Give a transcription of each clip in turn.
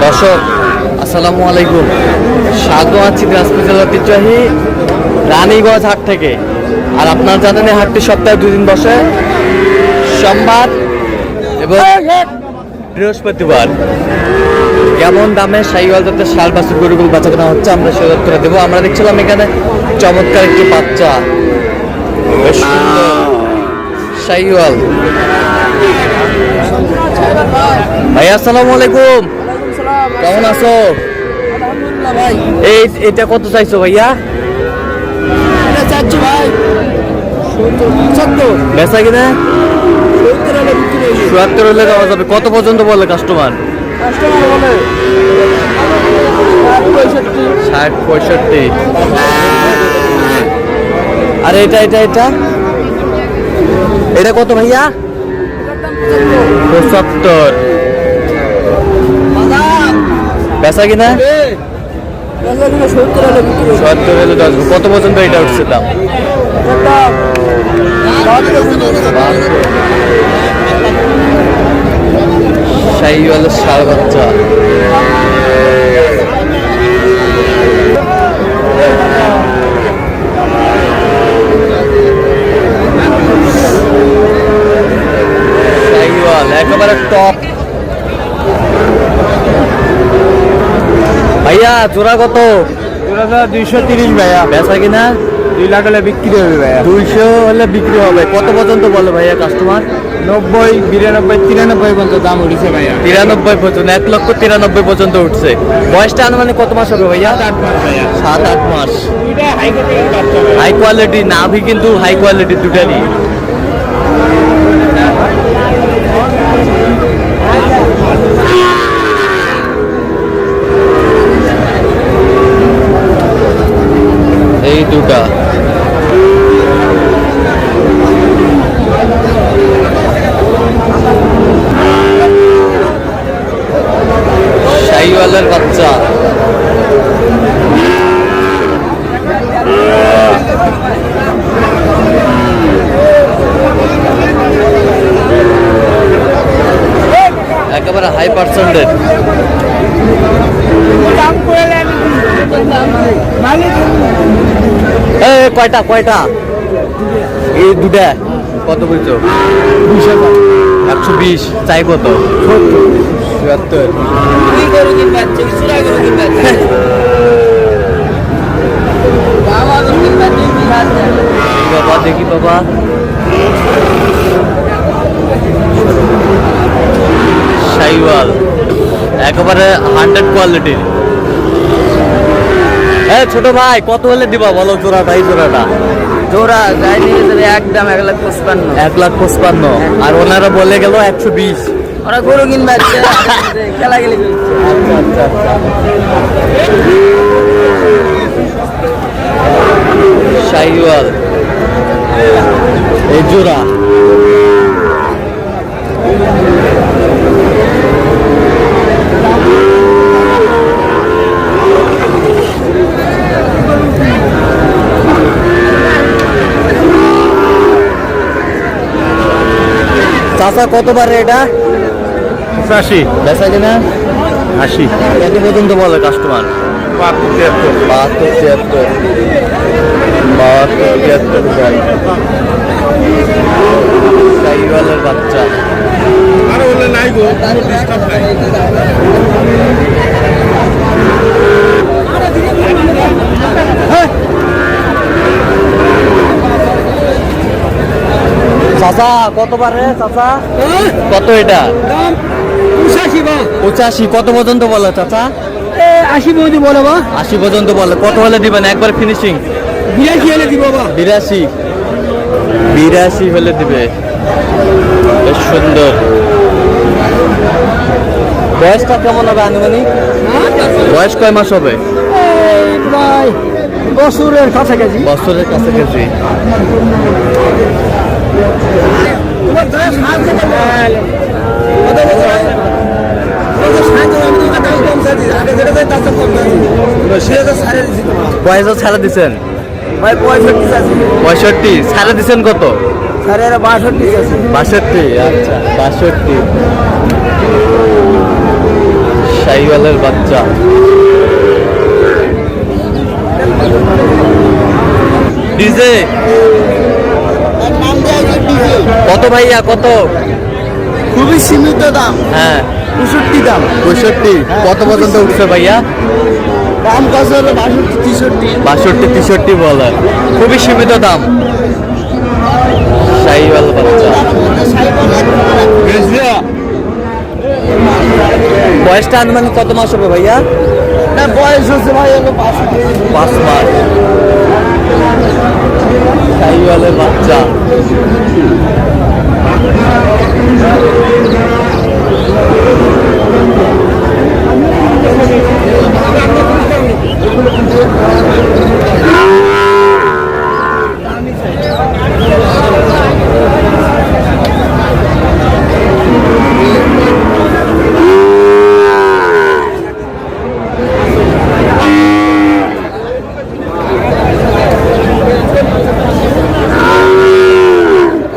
দর্শক আসসালামু আলাইকুম, স্বাগত আছি দিনাজপুর জেলার ঐতিহ্যবাহী রানীগঞ্জ হাট থেকে। আর আপনারা জানেন এই হাটটি সপ্তাহে 2 দিন বসে, সোমবার এবং বৃহস্পতিবার। কেমন দামে শাহিওয়াল জাতের ষাঁড় বাছুর গরুগুলো বেচা কেনা হচ্ছে আমরা সে উত্তর দেবো। আমরা দেখছিলাম এখানে চমৎকার একটি বাচ্চা, বেশ সুন্দর শাহিওয়াল। ভাইয়া আসসালামু আলাইকুম, কেমন আছো? এটা কত চাইছো ভাইয়া? বেচা কিনা ৭০ হলে দেওয়া যাবে। কত পর্যন্ত বলে কাস্টমার? ৬০-৬৫। আর এটা এটা এটা এটা কত ভাইয়া? ৭৫। বেচা কিনা ৭০ হলে ১০। কত পর্যন্ত এটা উঠছে দাম? শাহিওয়ালের ষাঁড় বাচ্চা। শাহিওয়াল একেবারে টপ। ভাইয়া জোড়া কত? জোড়াটা 230 ভাইয়া। বেচা কিনা 2 লাখ হলে বিক্রি হবে ভাইয়া। 200 হলে বিক্রি হবে। কত পর্যন্ত বলে ভাইয়া কাস্টমার? 90, 92, 93 পর্যন্ত দাম উঠেছে ভাইয়া। 93 পর্যন্ত, 1,93,000 পর্যন্ত উঠছে। বয়সটা আনুমানিক কত মাস হবে ভাইয়া? 7-8 মাস ভাইয়া। 7-8 মাস। দুইটা হাই কোয়ালিটির বাচ্চা ভাইয়া। হাই কোয়ালিটি নাভি কিন্তু হাই কোয়ালিটি দুটারই। এই দুটা শাহিওয়ালের বাচ্চা। একেবারে হাই পার্সেন্টেজ। কয়টা কয়টা? এই দুটা কত বলছো? 120। চাই কত? ৭০। বাবা দেখি বাবা, শাহিওয়াল একেবারে 100 কোয়ালিটির। হ্যাঁ ছোট ভাই কত হলে দিবা বলো জোড়াটা? এই জোড়াটা জোড়া গায়ে নিয়ে যাবে একদম 1,55,000। 1,55,000। আর ওনারা বলে গেল 120। ওরা গরু কিনবে খেলা গেলে। আচ্ছা আচ্ছা আচ্ছা। শাহিওয়াল এই জোড়া চাচা কত পারে এটা? 85। বেচা কিনা 80। কত পর্যন্ত বলে কাস্টমার? 72-73 শাহিওয়ালের বাচ্চা। আর বলে নাই গো, ডিস্টার্ব নাই। চাচা কত পারে চাচা? কত এটা? 85। কত পর্যন্ত বলে চাচা? 80 পর্যন্ত বলে বা। 80 পর্যন্ত বলে। কত হলে দিবেন একবার ফিনিশিং? 82 হলে দিব বা। 82 হলে দিবে। বেশ সুন্দর। বয়সটা কেমন হবে আনুমানিক? বয়স কয় মাস হবে? প্রায় বছরের কাছাকাছি। বছরের কাছাকাছি। কয়জন ছাড়া দিচ্ছেন? ভাই 65 ছাড়া দিচ্ছেন কত? সাড়ে 62 62। আচ্ছা 62। শাহিওয়ালের বাচ্চা। ডিজে কত ভাইয়া, কত? খুবই সীমিত দাম, হ্যাঁ 65 দাম। 65। কত পর্যন্ত উঠছে ভাইয়া? দাম কত হলো? 62, 63। 62, 63 বলে, খুবই সীমিত দাম। শাহিওয়াল বাচ্চা। বয়সটা আনুমানিক কত মাস হবে ভাইয়া? না, বয়স হচ্ছে ভাই হলো 5 মাস। 5 মাস। শাহিওয়ালের বাচ্চা।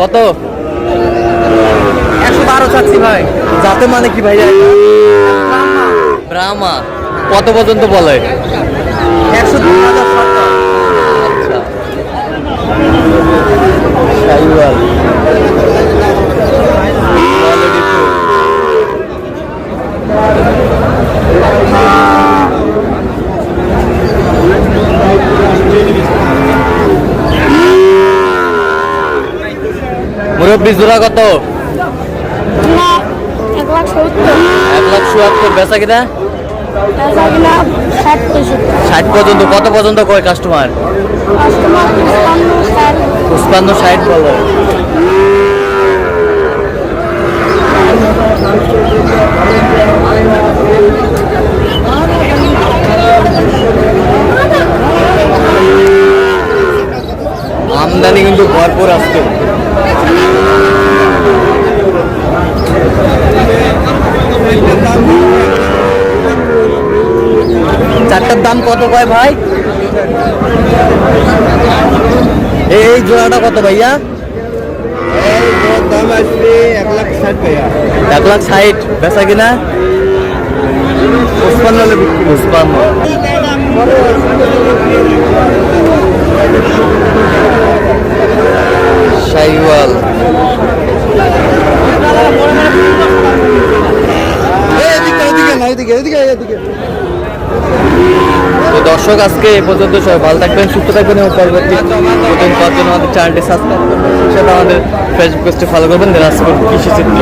কত? 112 চাচ্ছি ভাই। যাতে মানে কি ভাইয়া? ব্রাহ্মা। কত পর্যন্ত বলে? 102,000 টাকা। আচ্ছা। Sahiwal quality full. মুরব্বি জোড়া কত? 1,70,000 1,70,000। বেচা কিনা? 60 পর্যন্ত। কত পর্যন্ত কয় কাস্টমার? 55, 60 বলে। আমদানি কিন্তু ভরপুর আসছে। চারটার দাম কত কয় ভাই? এই জোড়াটা কত ভাইয়া? দাম আসবে 1,60,000 ভাইয়া। 1,60,000। বেচা কিনা? 55 হলে বিক্রি। 55। শাহিওয়াল। তো দর্শক আজকে এই পর্যন্ত, সবাই ভালো থাকবেন, সুস্থ থাকবেন এবং পরবর্তী নতুন পাওয়ার জন্য আমাদের চ্যানেলটি সাবস্ক্রাইব করবেন, সেটা আমাদের ফেসবুক পেজটি ফলো করবেন। দিনাজপুর কৃষি চিত্র।